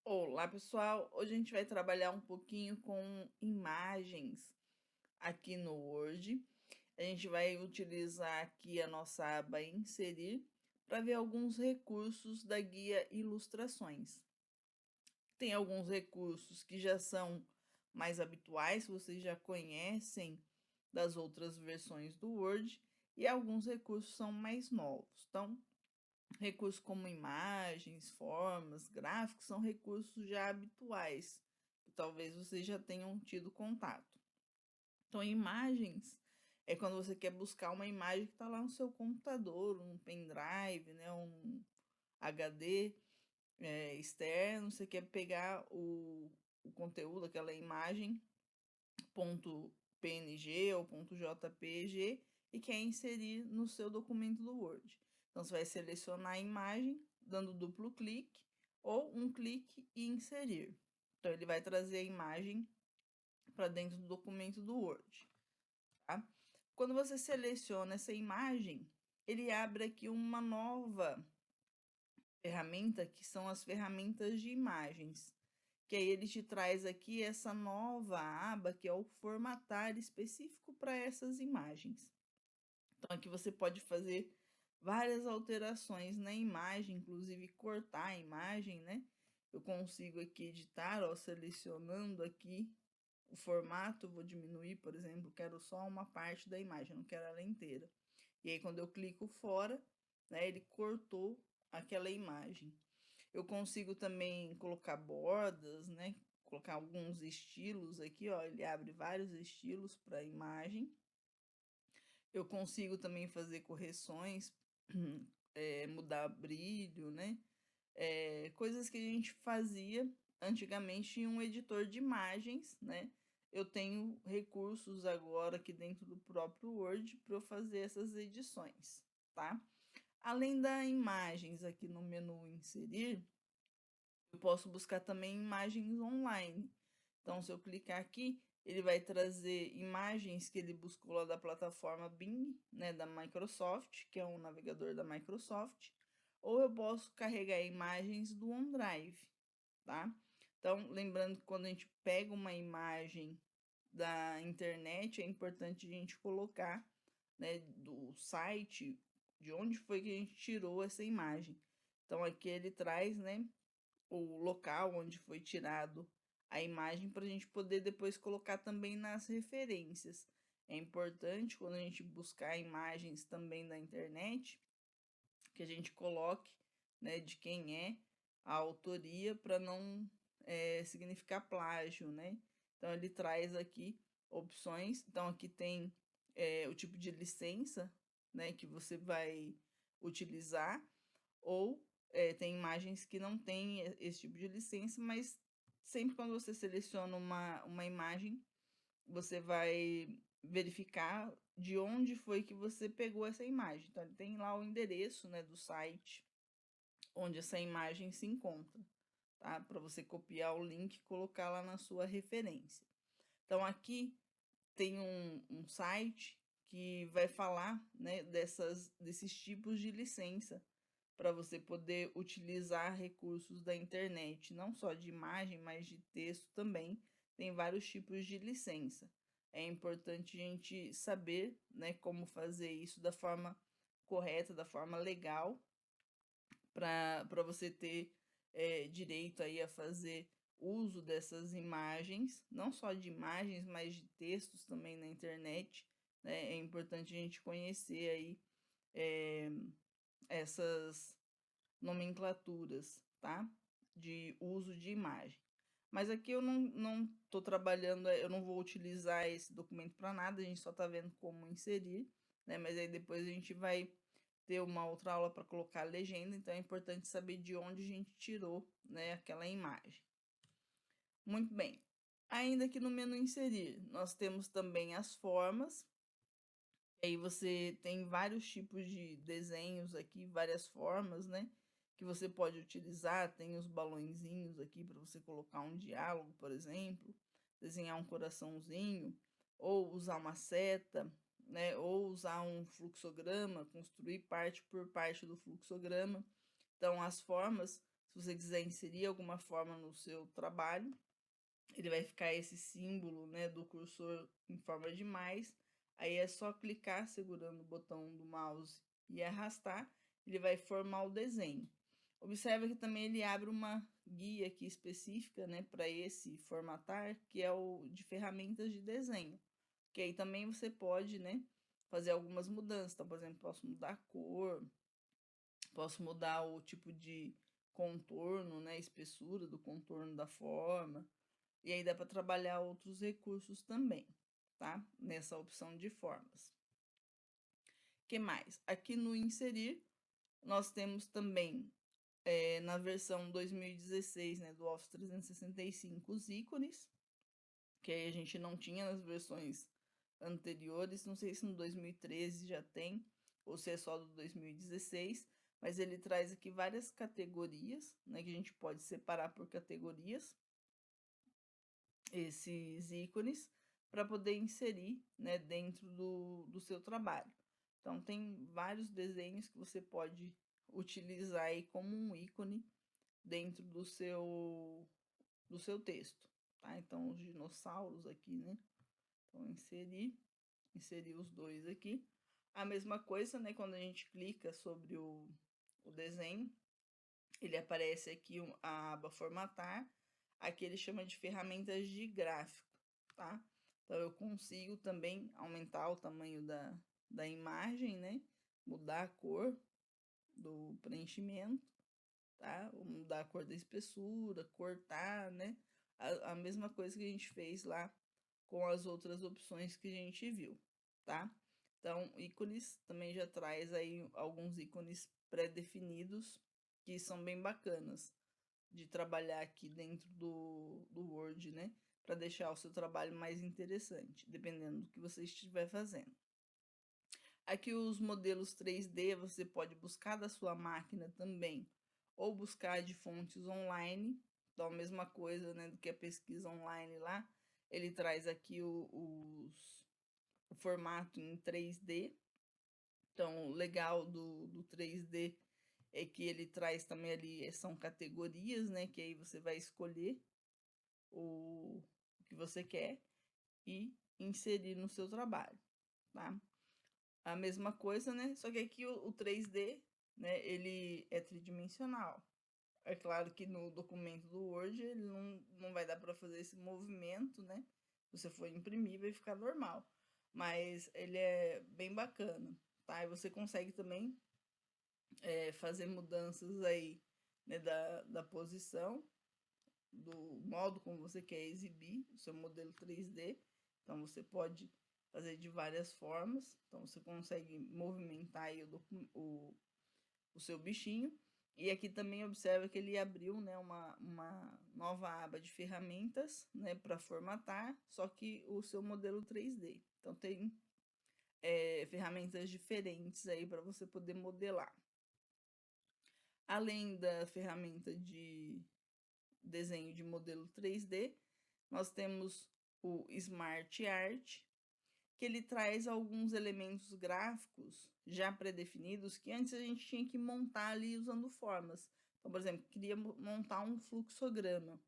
Olá, pessoal! Hoje a gente vai trabalhar um pouquinho com imagens aqui no Word. A gente vai utilizar aqui a nossa aba Inserir para ver alguns recursos da guia Ilustrações. Tem alguns recursos que já são mais habituais, vocês já conhecem das outras versões do Word, e alguns recursos são mais novos. Então, recursos como imagens, formas, gráficos são recursos já habituais, que talvez vocês já tenham tido contato. Então, imagens é quando você quer buscar uma imagem que está lá no seu computador, um pendrive, né, um HD externo, você quer pegar o conteúdo, aquela imagem, .png ou .jpg, e quer inserir no seu documento do Word. Então, você vai selecionar a imagem, dando duplo clique, ou um clique e inserir. Então, ele vai trazer a imagem para dentro do documento do Word. Tá? Quando você seleciona essa imagem, ele abre aqui uma nova ferramenta, que são as ferramentas de imagens. Que aí ele te traz aqui essa nova aba, que é o formatar específico para essas imagens. Então, aqui você pode fazer várias alterações na imagem, inclusive cortar a imagem, né? Eu consigo aqui editar, ó, selecionando aqui o formato, vou diminuir, por exemplo, quero só uma parte da imagem, não quero ela inteira. E aí, quando eu clico fora, né, ele cortou aquela imagem. Eu consigo também colocar bordas, né? Colocar alguns estilos aqui, ó. Ele abre vários estilos para a imagem. Eu consigo também fazer correções, mudar brilho, né? Coisas que a gente fazia antigamente em um editor de imagens, né? Eu tenho recursos agora aqui dentro do próprio Word para eu fazer essas edições, tá? Além das imagens aqui no menu inserir, eu posso buscar também imagens online. Então, se eu clicar aqui, ele vai trazer imagens que ele buscou lá da plataforma Bing, né, da Microsoft, que é um navegador da Microsoft, ou eu posso carregar imagens do OneDrive, tá? Então, lembrando que quando a gente pega uma imagem da internet, é importante a gente colocar, né, do site, de onde foi que a gente tirou essa imagem. Então, aqui ele traz, né, o local onde foi tirado a imagem para a gente poder depois colocar também nas referências. É importante quando a gente buscar imagens também da internet que a gente coloque, né, de quem é a autoria para não significar plágio, né? Então ele traz aqui opções. Então aqui tem o tipo de licença, né, que você vai utilizar, ou tem imagens que não tem esse tipo de licença, mas sempre quando você seleciona uma imagem, você vai verificar de onde foi que você pegou essa imagem. Então, ele tem lá o endereço, né, do site onde essa imagem se encontra, tá? Para você copiar o link e colocar lá na sua referência. Então, aqui tem um site que vai falar, né, desses tipos de licença para você poder utilizar recursos da internet, não só de imagem, mas de texto também. Tem vários tipos de licença. É importante a gente saber, né, como fazer isso da forma correta, da forma legal, para você ter direito aí a fazer uso dessas imagens, não só de imagens, mas de textos também na internet, né? É importante a gente conhecer aí é, essas nomenclaturas, tá? De uso de imagem. Mas aqui eu não estou trabalhando, eu não vou utilizar esse documento para nada, a gente só está vendo como inserir, né? Mas aí depois a gente vai ter uma outra aula para colocar a legenda, então é importante saber de onde a gente tirou, né, aquela imagem. Muito bem. Ainda aqui no menu inserir, nós temos também as formas. E aí você tem vários tipos de desenhos aqui, várias formas, né? Que você pode utilizar. Tem os balõezinhos aqui para você colocar um diálogo, por exemplo, desenhar um coraçãozinho, ou usar uma seta, né? Ou usar um fluxograma, construir parte por parte do fluxograma. Então, as formas, Se você quiser inserir alguma forma no seu trabalho, ele vai ficar esse símbolo, né, do cursor em forma de mais. Aí é só clicar segurando o botão do mouse e arrastar, ele vai formar o desenho. Observa que também ele abre uma guia aqui específica, né, para esse formatar, que é o de ferramentas de desenho. Que aí também você pode, né, fazer algumas mudanças. Então, por exemplo, posso mudar a cor, posso mudar o tipo de contorno, né, espessura do contorno da forma. E aí dá para trabalhar outros recursos também, tá? Nessa opção de formas. Que mais? Aqui no inserir, nós temos também na versão 2016, né, do Office 365, os ícones, que aí a gente não tinha nas versões anteriores. Não sei se no 2013 já tem, ou se é só do 2016, mas ele traz aqui várias categorias, né, que a gente pode separar por categorias esses ícones para poder inserir, né, dentro do seu trabalho. Então, tem vários desenhos que você pode utilizar aí como um ícone dentro do seu texto, tá? Então, os dinossauros aqui, né? Então, inserir os dois aqui. A mesma coisa, né? Quando a gente clica sobre o desenho, ele aparece aqui a aba formatar. Aqui ele chama de ferramentas de gráfico, tá? Então, eu consigo também aumentar o tamanho da imagem, né? Mudar a cor do preenchimento, tá? Mudar a cor da espessura, cortar, né? A mesma coisa que a gente fez lá com as outras opções que a gente viu, tá? Então, ícones também já traz aí alguns ícones pré-definidos que são bem bacanas de trabalhar aqui dentro do Word, né? Para deixar o seu trabalho mais interessante, dependendo do que você estiver fazendo. Aqui os modelos 3D você pode buscar da sua máquina também, ou buscar de fontes online. Então, a mesma coisa, né, do que a pesquisa online lá. Ele traz aqui o formato em 3D. Então, o legal do 3D é que ele traz também ali, são categorias, né, que aí você vai escolher o que você quer e inserir no seu trabalho, tá? A mesma coisa, né? Só que aqui o 3D, né, ele é tridimensional. É claro que no documento do Word ele não vai dar para fazer esse movimento, né? Se você for imprimir, vai ficar normal. Mas ele é bem bacana, tá? E você consegue também fazer mudanças aí, né, da posição, do modo como você quer exibir o seu modelo 3D. Então, você pode fazer de várias formas. Então, você consegue movimentar aí o seu bichinho. E aqui também observa que ele abriu, né, uma nova aba de ferramentas, né, para formatar, só que o seu modelo 3D. Então, tem ferramentas diferentes aí para você poder modelar. Além da ferramenta de desenho de modelo 3D, nós temos o Smart Art, que ele traz alguns elementos gráficos já pré-definidos que antes a gente tinha que montar ali usando formas. Então, por exemplo, queria montar um fluxograma.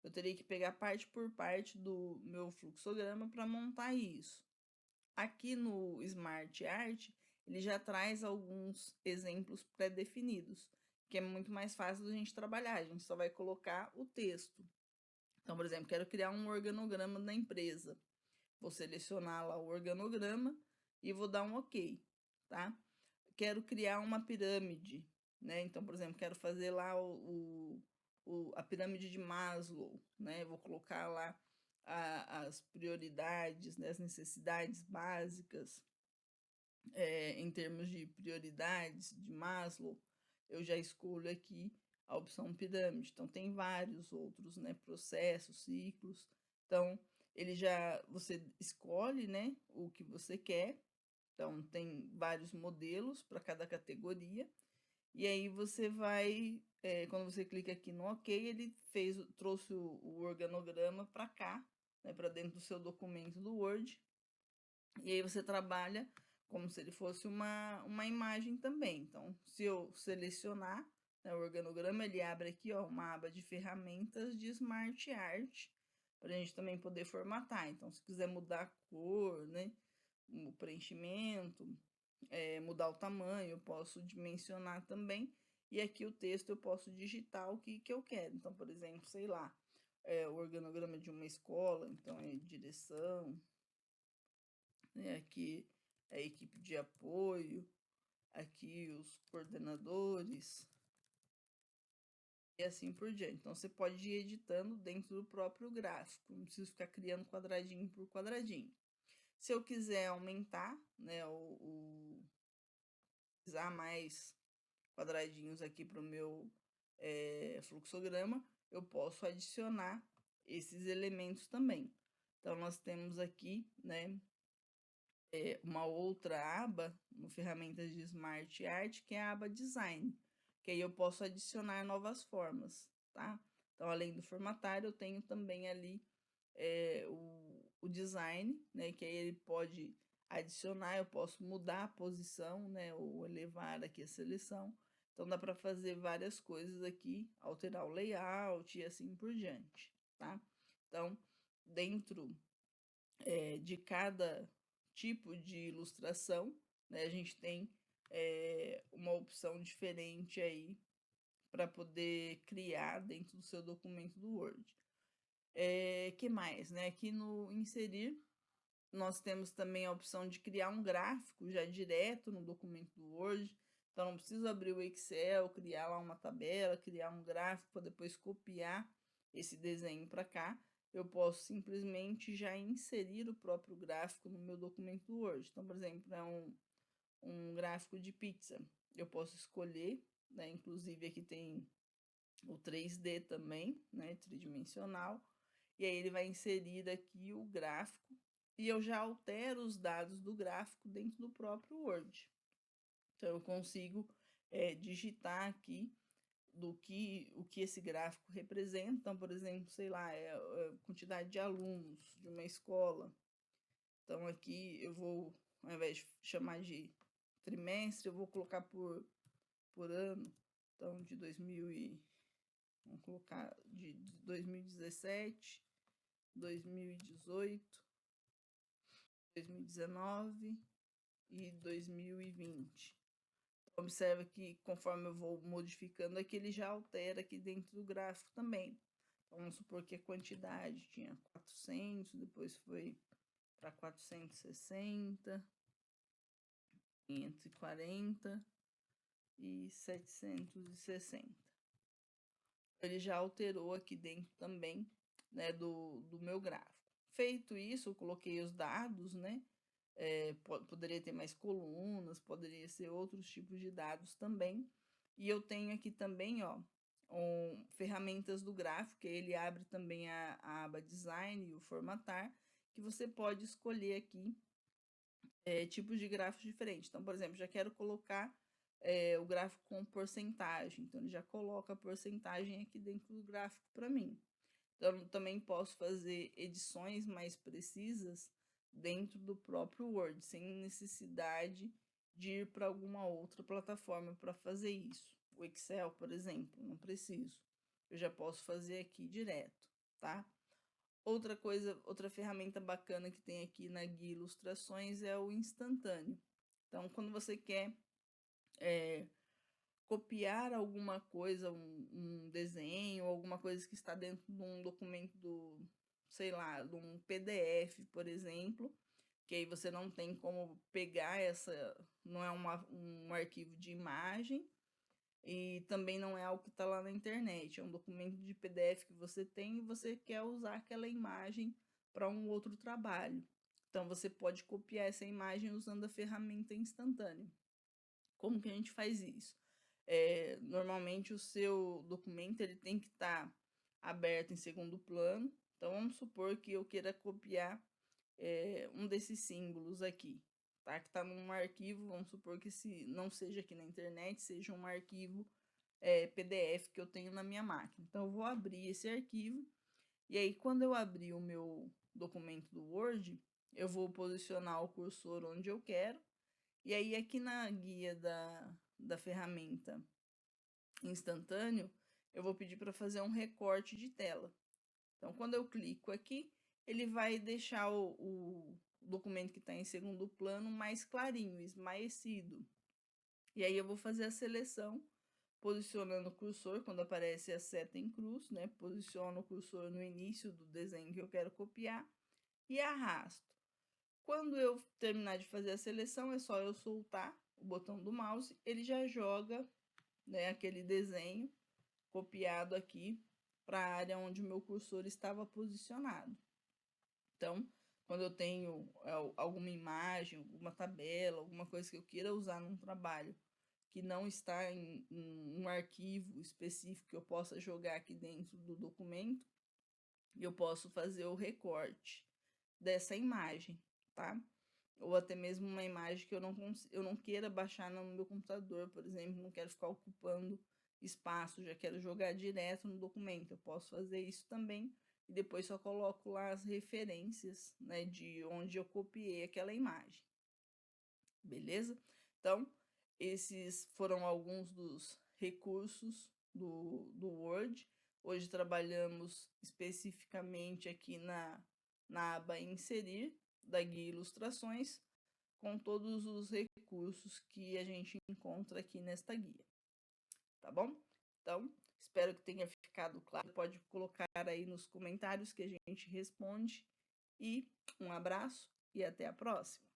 Eu teria que pegar parte por parte do meu fluxograma para montar isso. Aqui no Smart Art, ele já traz alguns exemplos pré-definidos, que é muito mais fácil da gente trabalhar. A gente só vai colocar o texto. Então, por exemplo, quero criar um organograma da empresa. Vou selecionar lá o organograma e vou dar um OK, tá? Quero criar uma pirâmide, né? Então, por exemplo, quero fazer lá a pirâmide de Maslow, né? Vou colocar lá as prioridades, né? As necessidades básicas em termos de prioridades de Maslow. Eu já escolho aqui a opção pirâmide. Então, tem vários outros, né? Processos, ciclos. Então, você escolhe, né? O que você quer. Então, tem vários modelos para cada categoria. E aí você vai, quando você clica aqui no OK, ele trouxe o organograma para cá, né, para dentro do seu documento do Word. E aí você trabalha como se ele fosse uma imagem também. Então, se eu selecionar, né, o organograma, ele abre aqui, ó, uma aba de ferramentas de Smart Art, para a gente também poder formatar. Então, se quiser mudar a cor, né, o preenchimento, mudar o tamanho, eu posso dimensionar também. E aqui o texto eu posso digitar o que eu quero. Então, por exemplo, sei lá, o organograma de uma escola, então é direção, né, aqui a equipe de apoio, aqui os coordenadores e assim por diante. Então, você pode ir editando dentro do próprio gráfico, não preciso ficar criando quadradinho por quadradinho. Se eu quiser aumentar, né, usar mais quadradinhos aqui para o meu fluxograma, eu posso adicionar esses elementos também. Então, nós temos aqui, né, uma outra aba no ferramentas de Smart Art, que é a aba Design, que aí eu posso adicionar novas formas, tá? Então, além do formatar, eu tenho também ali o design, né, que aí ele pode adicionar, eu posso mudar a posição, né, ou elevar aqui a seleção. Então, dá para fazer várias coisas aqui, alterar o layout e assim por diante, tá? Então, dentro de cada tipo de ilustração, né, a gente tem uma opção diferente aí para poder criar dentro do seu documento do Word. Que mais, né? Aqui no inserir, nós temos também a opção de criar um gráfico já direto no documento do Word. Então, não preciso abrir o Excel, criar lá uma tabela, criar um gráfico para depois copiar esse desenho para cá. Eu posso simplesmente já inserir o próprio gráfico no meu documento do Word. Então, por exemplo, é um gráfico de pizza. Eu posso escolher, né? Inclusive aqui tem o 3D também, né? Tridimensional. E aí ele vai inserir aqui o gráfico e eu já altero os dados do gráfico dentro do próprio Word. Então, eu consigo digitar aqui o que esse gráfico representa. Então, por exemplo, sei lá, a quantidade de alunos de uma escola. Então, aqui eu vou, ao invés de chamar de trimestre, eu vou colocar por ano. Então, vamos colocar de 2017, 2018, 2019 e 2020. Então, observa que conforme eu vou modificando aqui, ele já altera aqui dentro do gráfico também. Então, vamos supor que a quantidade tinha 400, depois foi para 460, 540 e 760. Ele já alterou aqui dentro também, né, do meu gráfico. Feito isso, eu coloquei os dados, né? Poderia ter mais colunas, poderia ser outros tipos de dados também. E eu tenho aqui também, ó, ferramentas do gráfico, que ele abre também a aba Design e o Formatar, que você pode escolher aqui tipos de gráficos diferentes. Então, por exemplo, já quero colocar o gráfico com porcentagem, então ele já coloca a porcentagem aqui dentro do gráfico para mim. Então, eu também posso fazer edições mais precisas dentro do próprio Word, sem necessidade de ir para alguma outra plataforma para fazer isso. O Excel, por exemplo, não preciso. Eu já posso fazer aqui direto, tá? Outra coisa, outra ferramenta bacana que tem aqui na guia Ilustrações é o instantâneo. Então, quando você quer copiar alguma coisa, um desenho, alguma coisa que está dentro de um documento sei lá, de um PDF, por exemplo, que aí você não tem como pegar não é um arquivo de imagem e também não é algo que está lá na internet, é um documento de PDF que você tem e você quer usar aquela imagem para um outro trabalho. Então, você pode copiar essa imagem usando a ferramenta instantânea. Como que a gente faz isso? Normalmente o seu documento ele tem que estar aberto em segundo plano. Então, vamos supor que eu queira copiar um desses símbolos aqui, tá? Que está num arquivo, vamos supor que se não seja aqui na internet, seja um arquivo PDF que eu tenho na minha máquina. Então, eu vou abrir esse arquivo e aí, quando eu abrir o meu documento do Word, eu vou posicionar o cursor onde eu quero. E aí, aqui na guia da ferramenta instantâneo, eu vou pedir para fazer um recorte de tela. Então, quando eu clico aqui, ele vai deixar o documento que está em segundo plano mais clarinho, esmaecido. E aí eu vou fazer a seleção, posicionando o cursor, quando aparece a seta em cruz, né? Posiciono o cursor no início do desenho que eu quero copiar e arrasto. Quando eu terminar de fazer a seleção, é só eu soltar o botão do mouse, ele já joga, né, aquele desenho copiado aqui para a área onde o meu cursor estava posicionado. Então, quando eu tenho alguma imagem, alguma tabela, alguma coisa que eu queira usar num trabalho que não está em um arquivo específico que eu possa jogar aqui dentro do documento, eu posso fazer o recorte dessa imagem, tá? Ou até mesmo uma imagem que eu não queira baixar no meu computador, por exemplo, não quero ficar ocupando espaço, já quero jogar direto no documento. Eu posso fazer isso também e depois só coloco lá as referências, né, de onde eu copiei aquela imagem. Beleza? Então, esses foram alguns dos recursos do Word. Hoje trabalhamos especificamente aqui na aba Inserir, da guia Ilustrações, com todos os recursos que a gente encontra aqui nesta guia. Tá bom? Então, espero que tenha ficado claro. Pode colocar aí nos comentários que a gente responde. E um abraço e até a próxima.